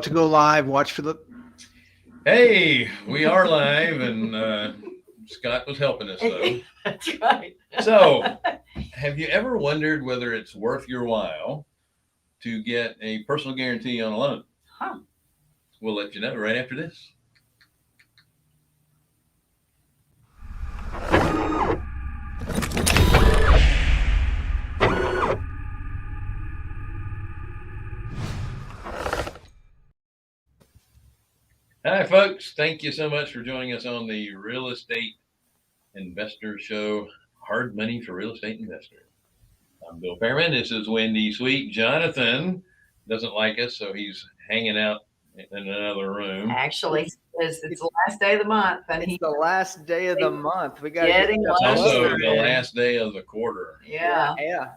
to go live. Watch for the. Hey, we are live, and Scott was helping us though. That's right. So, have you ever wondered whether it's worth your while to get a personal guarantee on a loan? Huh. We'll let you know right after this. Hi, folks. Thank you so much for joining us on the Real Estate Investor Show, Hard Money for Real Estate Investors. I'm Bill Fairman. This is Wendy Sweet Jonathan. Doesn't like us, so he's hanging out in another room. Actually, it's the last day of the month, and It's he's the last day of the month. We got getting It's also closer. the last day of the quarter. Yeah.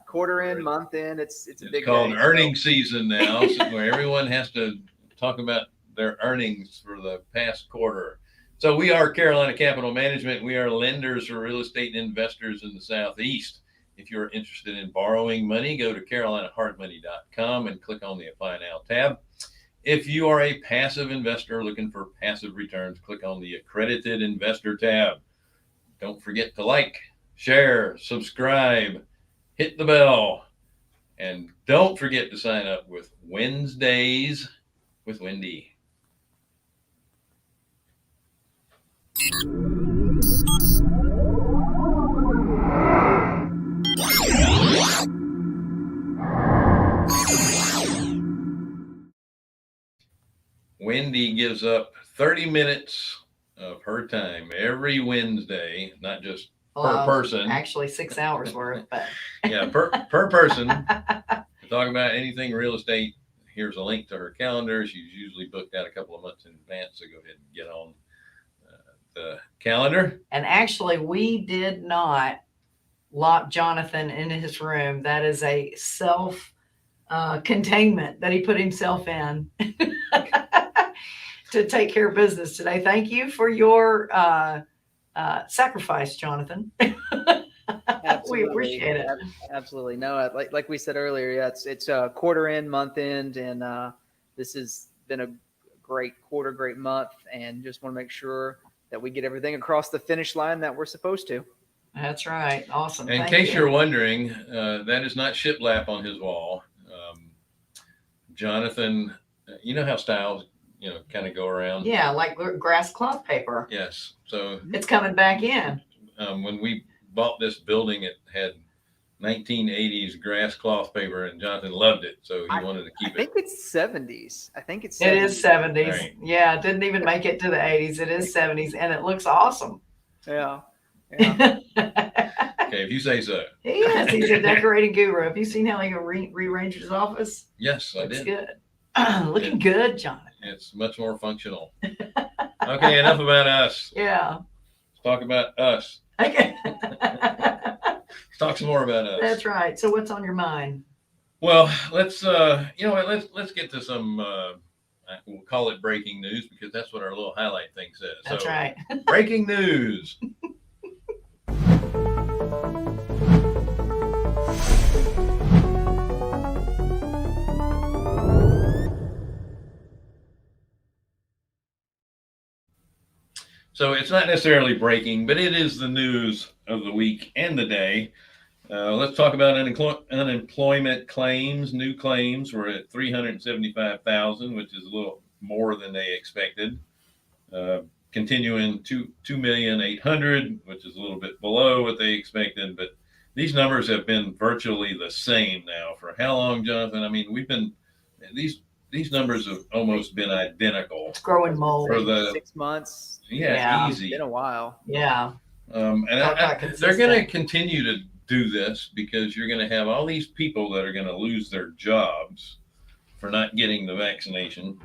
Quarter in, month in. It's a It's big called day, earnings season now, where everyone has to talk about their earnings for the past quarter. So we are Carolina Capital Management. We are lenders for real estate investors in the Southeast. If you're interested in borrowing money, go to carolinahardmoney.com and click on the Apply Now tab. If you are a passive investor looking for passive returns, click on the Accredited Investor tab. Don't forget to like, share, subscribe, hit the bell, and don't forget to sign up with Wednesdays with Wendy. Wendy gives up 30 minutes of her time every Wednesday, not just per person. Actually, 6 hours worth, but Yeah, per person to talk about anything real estate. Here's a link to her calendar. She's usually booked out a couple of months in advance, so go ahead and get on the calendar. And actually, we did not lock Jonathan in his room. That is a self containment that he put himself in to take care of business today. Thank you for your sacrifice, Jonathan. We appreciate it. Absolutely. No, like we said earlier, yeah, it's quarter end, month end, and this has been a great quarter, great month, and just want to make sure that we get everything across the finish line that we're supposed to. That's right. Awesome. In Thank case you. you're wondering, that is not shiplap on his wall. Jonathan, you know how styles, kind of go around. Yeah, like grass cloth paper. Yes. So It's coming back in. when we bought this building, it had 1980s grass cloth paper, and Jonathan loved it, so he wanted to keep I think it's 70s. It is 70s. Right. Yeah, it didn't even make it to the 80s. It is 70s, and it looks awesome. Yeah. Okay, if you say so. He is. He's a decorating guru. Have you seen how he rearranged his office? Yes, I Looks did. good. Looking good, Jonathan. It's much more functional. Okay, enough about us. Yeah. Let's talk about us. Okay. Let's talk some more about us. That's right. So what's on your mind? Well, let's let's get to some we'll call it breaking news, because that's what our little highlight thing says. That's so, right. Breaking news. So it's not necessarily breaking, but it is the news of the week and the day. Let's talk about unemployment claims. New claims were at 375,000, which is a little more than they expected. Continuing 2,800,000, which is a little bit below what they expected. But these numbers have been virtually the same now for how long, Jonathan? I mean, these numbers have almost been identical. It's growing mold. For the 6 months. Yeah. Easy. It's been a while. Yeah. And they're going to continue to do this, because you're going to have all these people that are going to lose their jobs for not getting the vaccination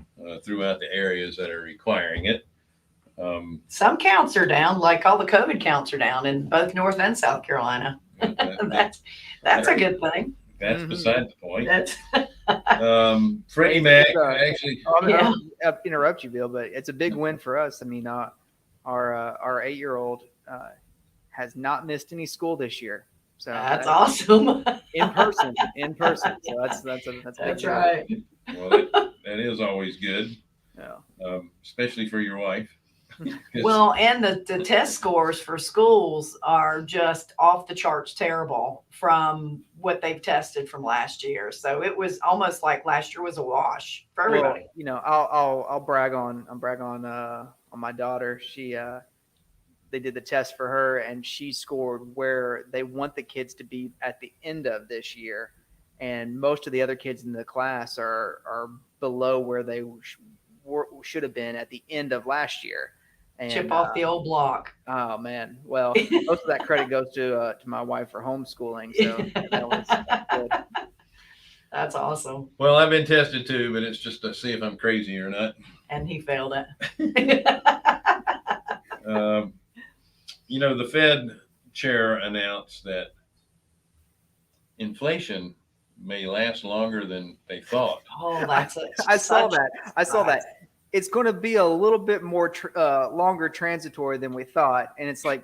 throughout the areas that are requiring it. Some counts are down, like all the COVID counts are down in both North and South Carolina. That's a good thing. That's beside the point. That's Freddie Mac actually. I'll interrupt you, Bill, but it's a big win for us. I mean, our 8-year-old has not missed any school this year. So that's awesome. in person. So that's right. Well, that is always good, Yeah. especially for your wife. 'Cause- Well, and the test scores for schools are just off the charts terrible from what they've tested from last year. So it was almost like last year was a wash for everybody. Well, you know, I'll brag on my daughter. She they did the test for her, and she scored where they want the kids to be at the end of this year, and most of the other kids in the class are below where they should have been at the end of last year. And Chip off the old block. oh man, well, most of that credit goes to my wife for homeschooling, so that was good. That's awesome. well, I've been tested too, but it's just to see if I'm crazy or not. And he failed it. You know, the Fed chair announced that inflation may last longer than they thought. Oh, that's it. I saw that. It's going to be a little bit more longer transitory than we thought, and it's like,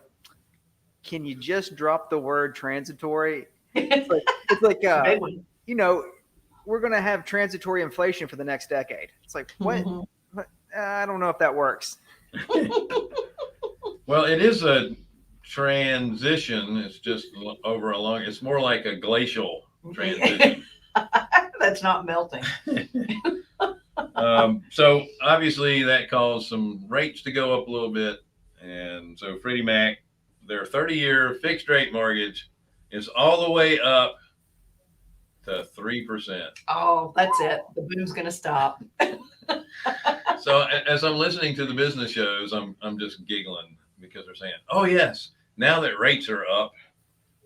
can you just drop the word transitory? It's like you know, we're going to have transitory inflation for the next decade. It's like, what? I don't know if that works. Well, it is a transition. It's just over a long. It's more like a glacial transition. That's not melting. So obviously that caused some rates to go up a little bit, and so Freddie Mac, their 30-year fixed rate mortgage is all the way up to 3%. Oh, that's it. The boom's gonna stop. So as I'm listening to the business shows, I'm just giggling because they're saying, "Oh yes, now that rates are up,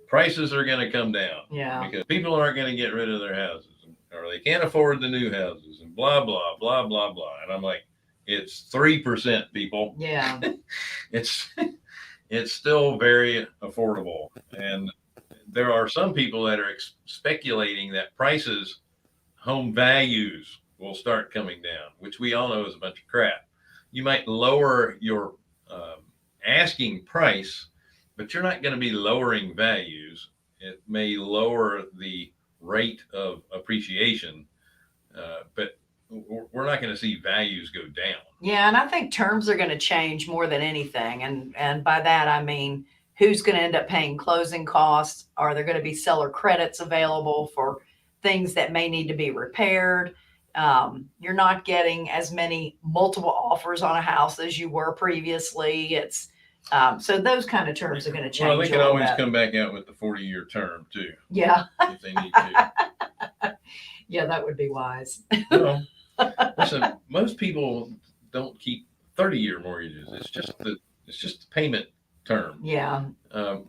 prices are going to come down." Yeah. Because people aren't going to get rid of their houses, or they can't afford the new houses, and blah blah blah blah blah. And I'm like, it's 3%, people. Yeah. It's still very affordable, and there are some people that are speculating that prices, home values, will start coming down, which we all know is a bunch of crap. You might lower your asking price, but you're not going to be lowering values. It may lower the rate of appreciation, but we're not going to see values go down. Yeah, and I think terms are going to change more than anything. And by that, I mean, who's going to end up paying closing costs? Are there going to be seller credits available for things that may need to be repaired? You're not getting as many multiple offers on a house as you were previously. It's so those kind of terms are going to change. Well, they can always come back out with the 40-year term too. Yeah. If they need to. Yeah, that would be wise. Well, listen, most people don't keep 30-year mortgages. It's just the payment term. Yeah.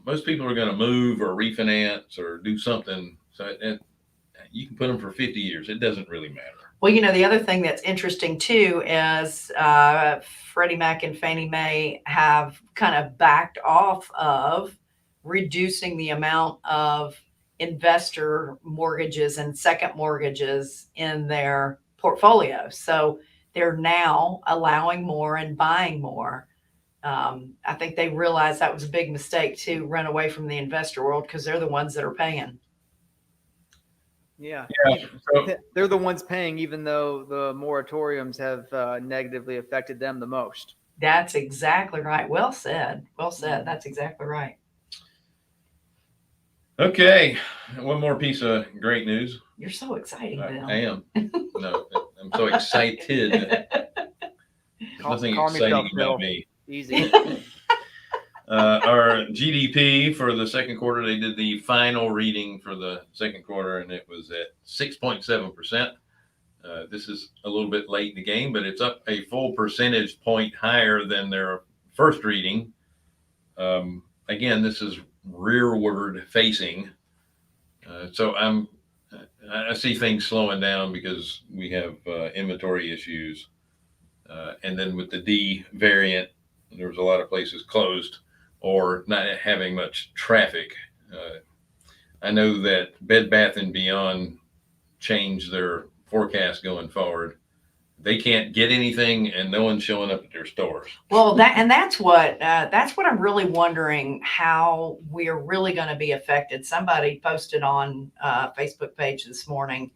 Most people are going to move or refinance or do something. So you can put them for 50 years. It doesn't really matter. Well, you know, the other thing that's interesting too is Freddie Mac and Fannie Mae have kind of backed off of reducing the amount of investor mortgages and second mortgages in their portfolio. So they're now allowing more and buying more. I think they realized that was a big mistake to run away from the investor world because they're the ones that are paying. Yeah. So, They're the ones paying, even though the moratoriums have negatively affected them the most. That's exactly right. Well said. Well said. That's exactly right. okay, one more piece of great news. You're so exciting, Bill. I am. No, I'm so excited. Nothing Calm exciting yourself, about Bill. me. Easy. Our GDP for the second quarter, they did the final reading for the second quarter, and it was at 6.7%. This is a little bit late in the game, but it's up a full percentage point higher than their first reading. Again, this is rearward facing. So I see things slowing down because we have inventory issues. And then with the D variant, there was a lot of places closed or not having much traffic. I know that Bed Bath & Beyond changed their forecast going forward. They can't get anything, and no one's showing up at their stores. Well, that's what I'm really wondering how we're really going to be affected. Somebody posted on Facebook page this morning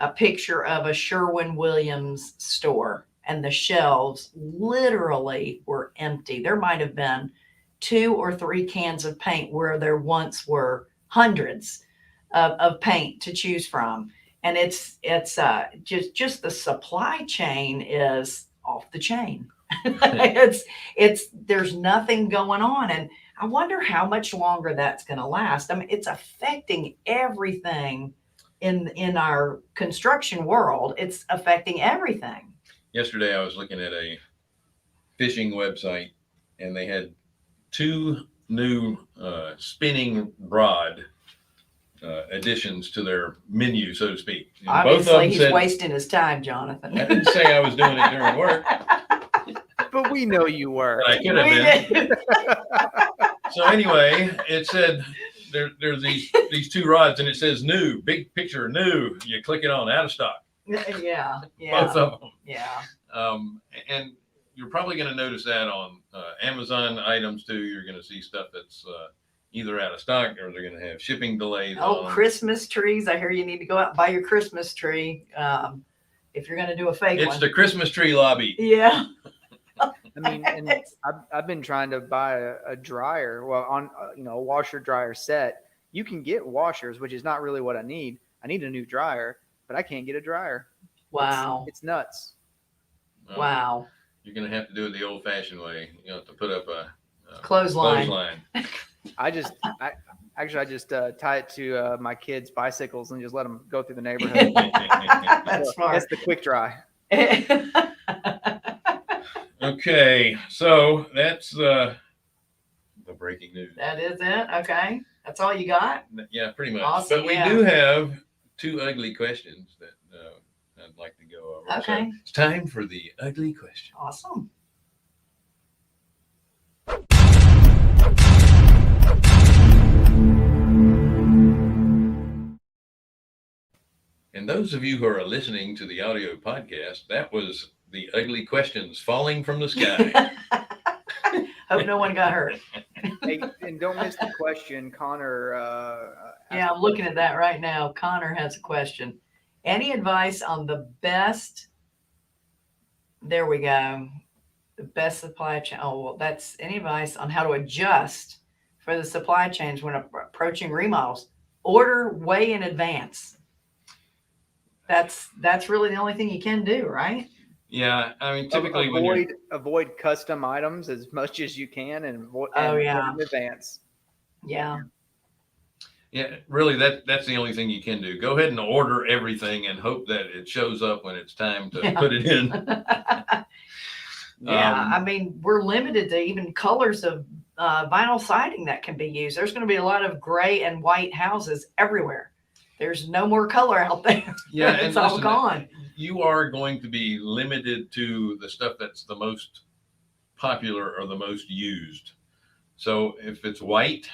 a picture of a Sherwin-Williams store, and the shelves literally were empty. There might have been 2 or 3 cans of paint where there once were hundreds of paint to choose from. And it's just the supply chain is off the chain. There's nothing going on. And I wonder how much longer that's going to last. I mean, it's affecting everything in our construction world. It's affecting everything. Yesterday, I was looking at a fishing website, and they had 2 new spinning rod additions to their menu, so to speak. And Obviously, both of them he's said, wasting his time, Jonathan. I didn't say I was doing it during work, But we know you were. but I could have been. So anyway, it said there's these 2 rods, and it says new, big picture, new. You click it on, out of stock. Yeah. Both of them. Yeah. And you're probably going to notice that on Amazon items too. You're going to see stuff that's either out of stock, or they're going to have shipping delays. Oh, on. Christmas trees. I hear you need to go out and buy your Christmas tree. If you're going to do a fake It's one. the Christmas tree lobby. Yeah. I mean, and I've been trying to buy a dryer. Well, on a washer dryer set, you can get washers, which is not really what I need. I need a new dryer, but I can't get a dryer. Wow. It's nuts. Wow. You're going to have to do it the old-fashioned way. You have to put up a Clothesline. I just tie it to my kids' bicycles and just let them go through the neighborhood. That's smart. That's the quick dry. Okay, so that's the breaking news. That is it. Okay. That's all you got? Yeah, pretty much. Awesome, But we yeah. do have 2 ugly questions that I'd like to go over. Okay. So it's time for the ugly question. Awesome. And those of you who are listening to the audio podcast, that was the ugly questions falling from the sky. Hope no one got hurt. Hey, and don't miss the question, Connor. Yeah, I'm looking at that right now. Connor has a question. Any advice on the best? There we go. The best supply chain. Oh, well, that's any advice on how to adjust for the supply chains when approaching remodels? Order way in advance. That's really the only thing you can do, right? Yeah, I mean, typically when you're avoid custom items as much as you can, and Oh, yeah. order in advance. Yeah. Yeah, really, that's the only thing you can do. Go ahead and order everything and hope that it shows up when it's time to Yeah. put it in. Yeah, I mean, we're limited to even colors of vinyl siding that can be used. There's going to be a lot of gray and white houses everywhere. There's no more color out there. Yeah, It's and all listen, gone. You are going to be limited to the stuff that's the most popular or the most used. So if it's white,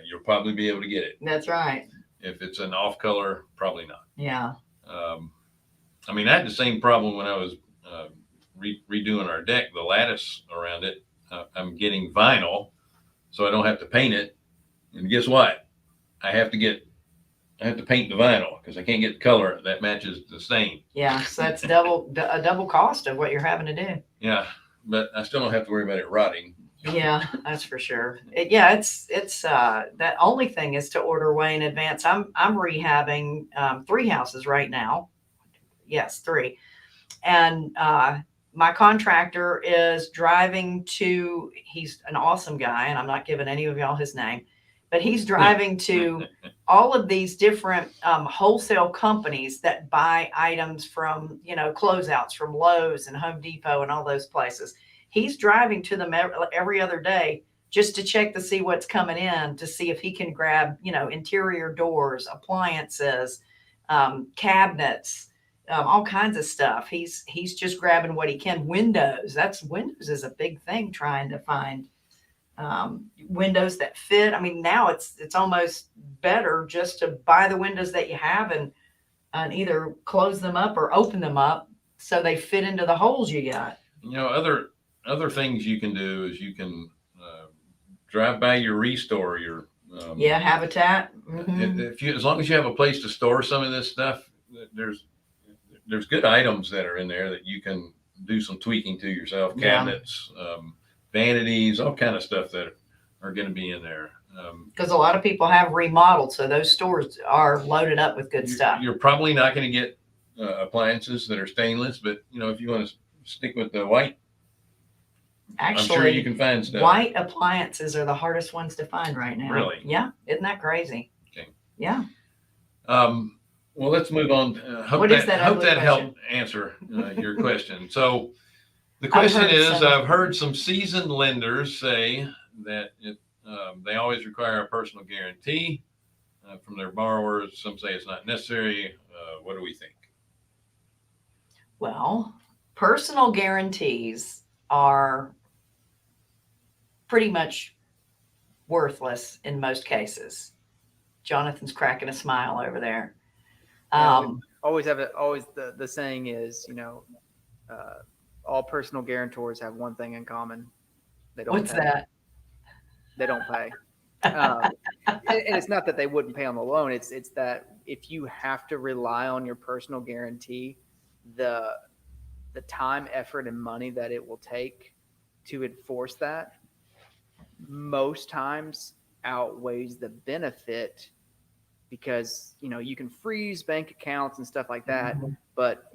you'll probably be able to get it. That's right. If it's an off color, probably not. Yeah. I mean, I had the same problem when I was redoing our deck, the lattice around it. I'm getting vinyl, so I don't have to paint it. And guess what? I have to paint the vinyl because I can't get the color that matches the stain. Yeah. So that's a double cost of what you're having to do. Yeah, but I still don't have to worry about it rotting. Yeah, that's for sure. It's that only thing is to order way in advance. I'm rehabbing 3 houses right now. Yes, 3. And my contractor is driving to, he's an awesome guy, and I'm not giving any of y'all his name, but he's driving to all of these different wholesale companies that buy items from, closeouts from Lowe's and Home Depot and all those places. He's driving to them every other day just to check to see what's coming in, to see if he can grab, interior doors, appliances, cabinets, all kinds of stuff. He's just grabbing what he can. Windows is a big thing, trying to find windows that fit. I mean, now it's almost better just to buy the windows that you have and either close them up or open them up so they fit into the holes you got. Other things you can do is you can drive by your Restore, your Habitat. Mm-hmm. as long as you have a place to store some of this stuff, there's good items that are in there that you can do some tweaking to yourself. Yeah. Cabinets, vanities, all kind of stuff that are going to be in there. Because a lot of people have remodeled, so those stores are loaded up with good stuff. You're probably not going to get appliances that are stainless, but if you want to stick with the white, Actually, I'm sure you can find stuff. White appliances are the hardest ones to find right now. Really? Yeah. Isn't that crazy? Okay. Yeah. Well, let's move on. What is that Hope ugly that question? helped answer your question. So the I've question heard is, some. I've heard some seasoned lenders say that they always require a personal guarantee from their borrowers. Some say it's not necessary. What do we think? Well, personal guarantees are pretty much worthless in most cases. Jonathan's cracking a smile over there. Always the saying is, all personal guarantors have one thing in common. They don't What's pay. that? They don't pay. And it's not that they wouldn't pay on the loan. It's that if you have to rely on your personal guarantee, the time, effort, and money that it will take to enforce that most times outweighs the benefit, because you can freeze bank accounts and stuff like that, Mhm. but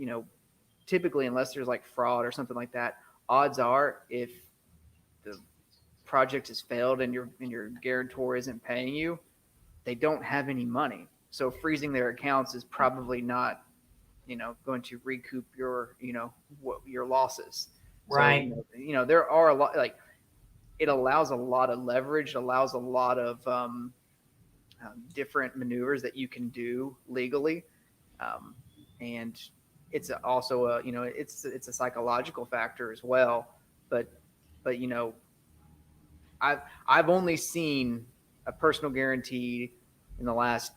typically, unless there's like fraud or something like that, odds are if the project has failed and your guarantor isn't paying you, they don't have any money. So freezing their accounts is probably not going to recoup your your losses. Right. So, there are a lot, like, it allows a lot of leverage, allows a lot of different maneuvers that you can do legally, and it's also it's a psychological factor as well. But I've only seen a personal guarantee in the last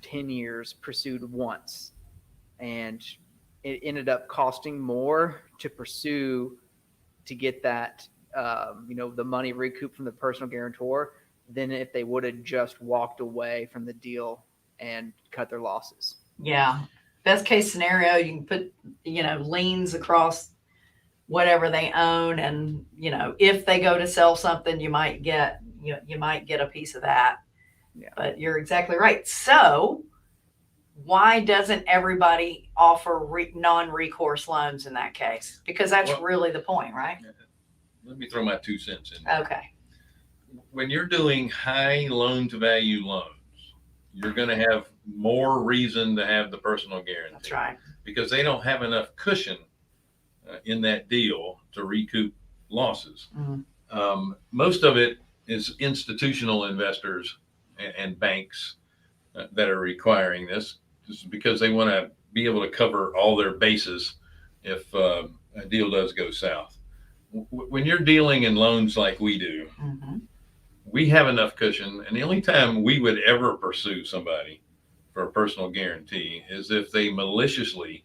10 years pursued once, and it ended up costing more to pursue to get that the money recouped from the personal guarantor than if they would have just walked away from the deal and cut their losses. Yeah. Best case scenario, you can put, liens across whatever they own. And, if they go to sell something, you might get a piece of that. Yeah. But you're exactly right. So why doesn't everybody offer non-recourse loans in that case? Because that's really the point, right? Let me throw my 2 cents in there. Okay. When you're doing high loan to value loans, you're going to have more reason to have the personal guarantee. That's right. Because they don't have enough cushion in that deal to recoup losses. Mm-hmm. Most of it is institutional investors and banks that are requiring this, just because they want to be able to cover all their bases if a deal does go south. When you're dealing in loans like we do, Mm-hmm. we have enough cushion, and the only time we would ever pursue somebody for a personal guarantee is if they maliciously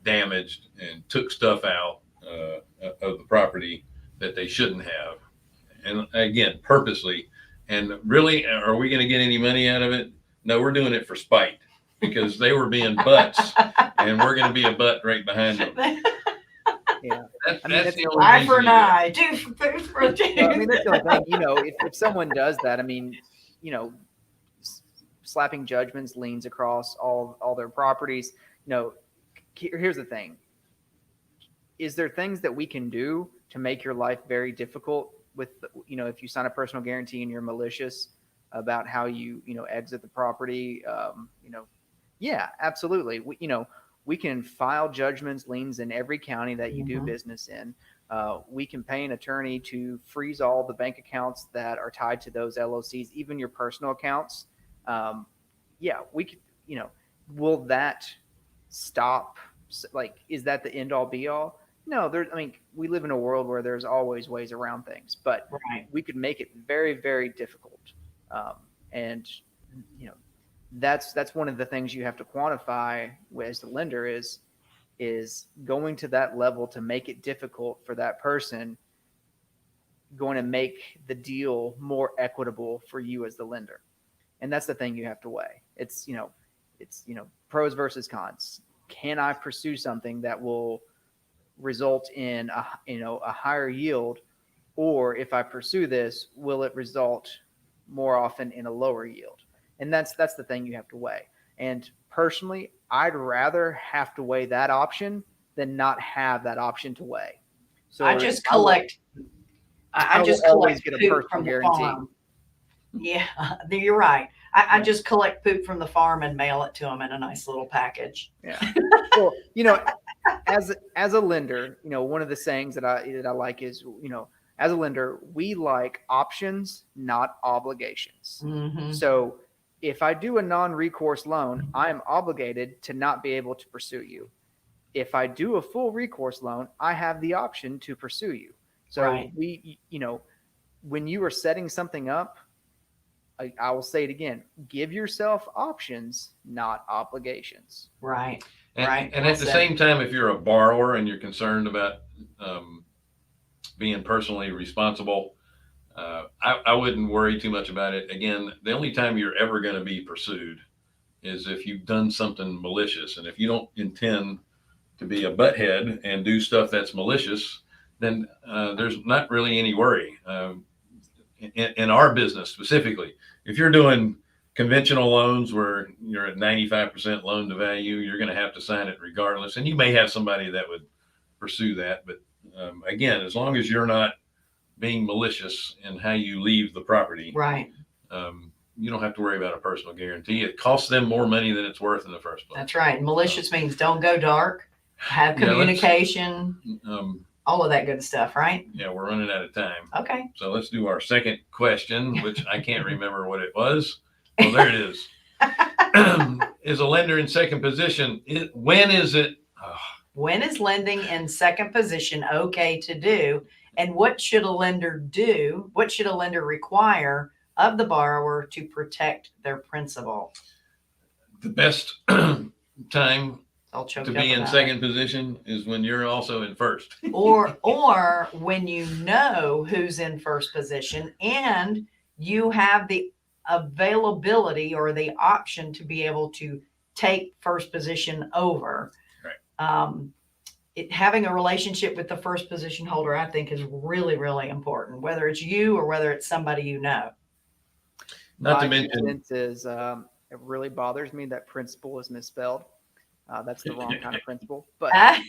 damaged and took stuff out of the property that they shouldn't have, and again, purposely. And really, are we going to get any money out of it? No, we're doing it for spite, because they were being butts, and we're going to be a butt right behind them. Yeah. That's the only Eye reason for you an do it. eye, tooth for a tooth. Well, that's the only thing. If someone does that, slapping judgments, liens across all their properties. Here's the thing: is there things that we can do to make your life very difficult with if you sign a personal guarantee and you're malicious about how you exit the property? Yeah, absolutely. We can file judgments, liens in every county that you do business in. We can pay an attorney to freeze all the bank accounts that are tied to those LOCs, even your personal accounts. Yeah, we could, will that stop? Like, is that the end all be all? No, we live in a world where there's always ways around things, but Right. we could make it very, very difficult. And, that's one of the things you have to quantify as the lender is going to that level to make it difficult for that person, going to make the deal more equitable for you as the lender. And that's the thing you have to weigh. It's pros versus cons. Can I pursue something that will result in a higher yield, or if I pursue this, will it result more often in a lower yield? And that's the thing you have to weigh. And personally, I'd rather have to weigh that option than not have that option to weigh. So I just collect. I just will always collect get a poop personal from the guarantee. farm. Yeah, you're right. I Yeah. just collect poop from the farm and mail it to them in a nice little package. Yeah. Well, as a lender, one of the sayings that I like is, as a lender, we like options, not obligations. Mm-hmm. So if I do a non-recourse loan, I am obligated to not be able to pursue you. If I do a full recourse loan, I have the option to pursue you. So Right. when you are setting something up, I will say it again, give yourself options, not obligations. Right. And, Right. and Well at the said. same time, if you're a borrower and you're concerned about being personally responsible, I wouldn't worry too much about it. Again, the only time you're ever going to be pursued is if you've done something malicious. And if you don't intend to be a butthead and do stuff that's malicious, then there's not really any worry. In our business specifically, if you're doing conventional loans where you're at 95% loan to value, you're going to have to sign it regardless. And you may have somebody that would pursue that. But again, as long as you're not being malicious in how you leave the property, Right. you don't have to worry about a personal guarantee. It costs them more money than it's worth in the first place. That's right. Malicious means don't go dark, have Yeah, communication, Um, all of that good stuff, right? yeah, we're running out of time. Okay. So let's do our second question, which I can't remember what it was. Oh, there it is. Is a lender in second position? When is it? When is lending in second position okay to do? And what should a lender do? What should a lender require of the borrower to protect their principal? The best time I'll choke to up be in about second position is when you're also in first. it. Or when you know who's in first position and you have the availability or the option to be able to take first position over. Right. Having a relationship with the first position holder, I think, is really, really important, whether it's you or whether it's somebody you know. Not to My mention, sense is it really bothers me that principal is misspelled. That's the wrong kind of principal. But I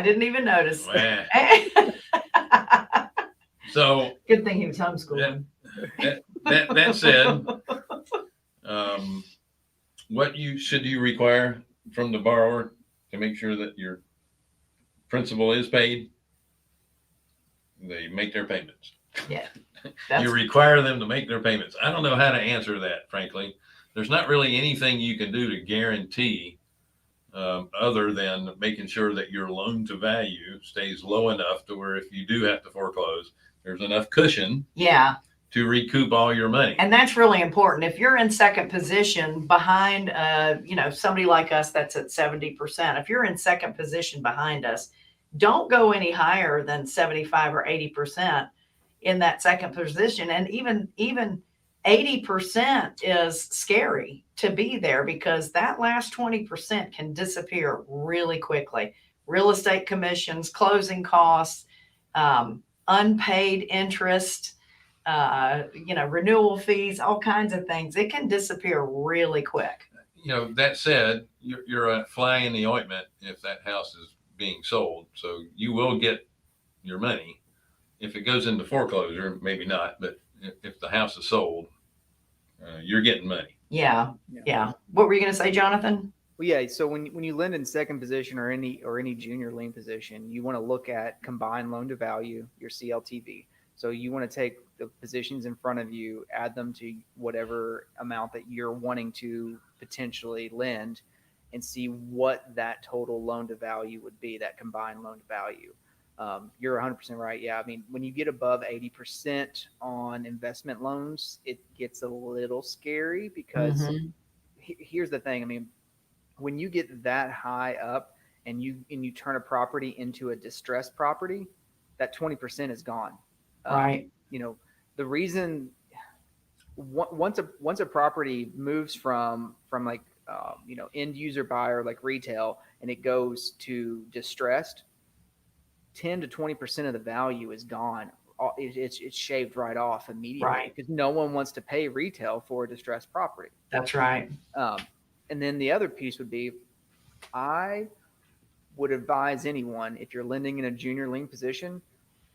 didn't even notice. so Good thing he was homeschooling. that said, what should you require from the borrower to make sure that your principal is paid? They make their payments. Yeah. You require them to make their payments. I don't know how to answer that, frankly. There's not really anything you can do to guarantee other than making sure that your loan to value stays low enough to where if you do have to foreclose, there's enough cushion Yeah. to recoup all your money. And that's really important. If you're in second position behind, somebody like us that's at 70%, if you're in second position behind us, don't go any higher than 75 or 80% in that second position. And even 80% is scary to be there because that last 20% can disappear really quickly. Real estate commissions, closing costs, unpaid interest, renewal fees, all kinds of things. It can disappear really quick. That said, you're a fly in the ointment if that house is being sold. So you will get your money. If it goes into foreclosure, maybe not, but if the house is sold, you're getting money. Yeah. What were you going to say, Jonathan? Well, yeah. So when you lend in second position or any junior lien position, you want to look at combined loan to value, your CLTV. So you want to take the positions in front of you, add them to whatever amount that you're wanting to potentially lend, and see what that total loan to value would be, that combined loan to value. You're 100% right. Yeah. I mean, when you get above 80% on investment loans, it gets a little scary because here's the thing. I mean, when you get that high up and you turn a property into a distressed property, that 20% is gone. Right. The reason once a property moves from like end user buyer like retail, and it goes to distressed, 10 to 20% of the value is gone. It's shaved right off immediately, Right. because no one wants to pay retail for a distressed property. That's right. And then the other piece would be, I would advise anyone, if you're lending in a junior lien position,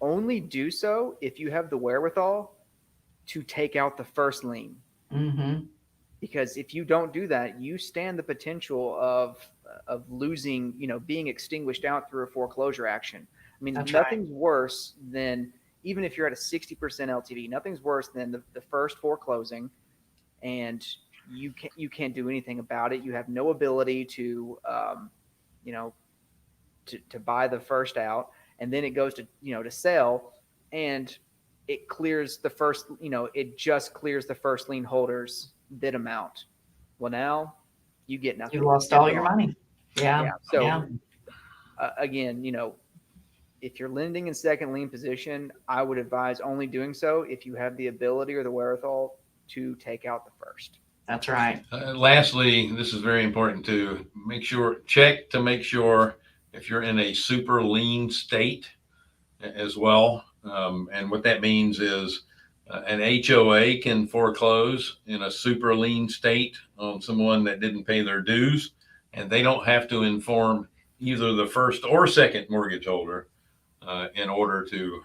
only do so if you have the wherewithal to take out the first lien. Mm-hmm. Because if you don't do that, you stand the potential of losing, being extinguished out through a foreclosure action. I mean, That's nothing's worse than, even if you're at a 60% LTV, nothing's worse than the first foreclosing, and you can't do anything about it. You have no ability to to buy the first out, and then it goes to to sell, and it clears the first, it just clears the first lien holder's bid amount. Well, now you get nothing. You lost all your money. Yeah. So again, if you're lending in second lien position, I would advise only doing so if you have the ability or the wherewithal to take out the first. That's right. Lastly, this is very important to check to make sure if you're in a super lien state as well. And what that means is an HOA can foreclose in a super lien state on someone that didn't pay their dues, and they don't have to inform either the first or second mortgage holder in order to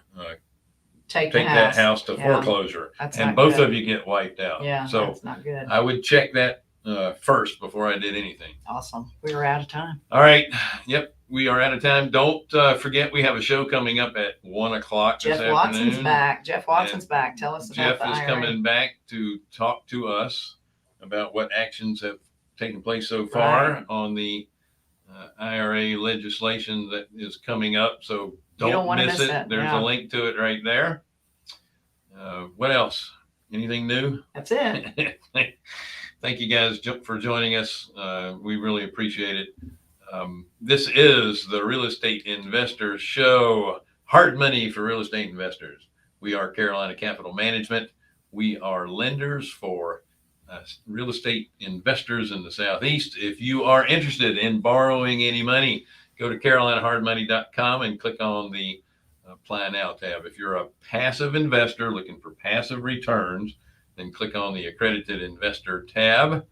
take that house to foreclosure. And both of you get wiped out. Yeah, so that's not good. I would check that first before I did anything. Awesome. We were out of time. All right. Yep. We are out of time. Don't forget, we have a show coming up at 1:00 this afternoon. Jeff Watson's back. Tell us about Jeff the is IRA. coming back to talk to us about what actions have taken place so far on the IRA legislation that is coming up. So don't miss it. There's a link to it right there. What else? Anything new? That's it. Thank you guys for joining us. We really appreciate it. This is the Real Estate Investor Show. Hard money for real estate investors. We are Carolina Capital Management. We are lenders for real estate investors in the Southeast. If you are interested in borrowing any money, go to carolinahardmoney.com and click on the Plan Now tab. If you're a passive investor looking for passive returns, then click on the Accredited Investor tab.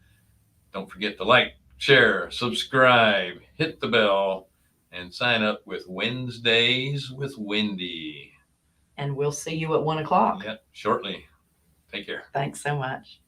Don't forget to like, share, subscribe, hit the bell, and sign up with Wednesdays with Wendy. And we'll see you at 1:00. Yep, shortly. Take care. Thanks so much.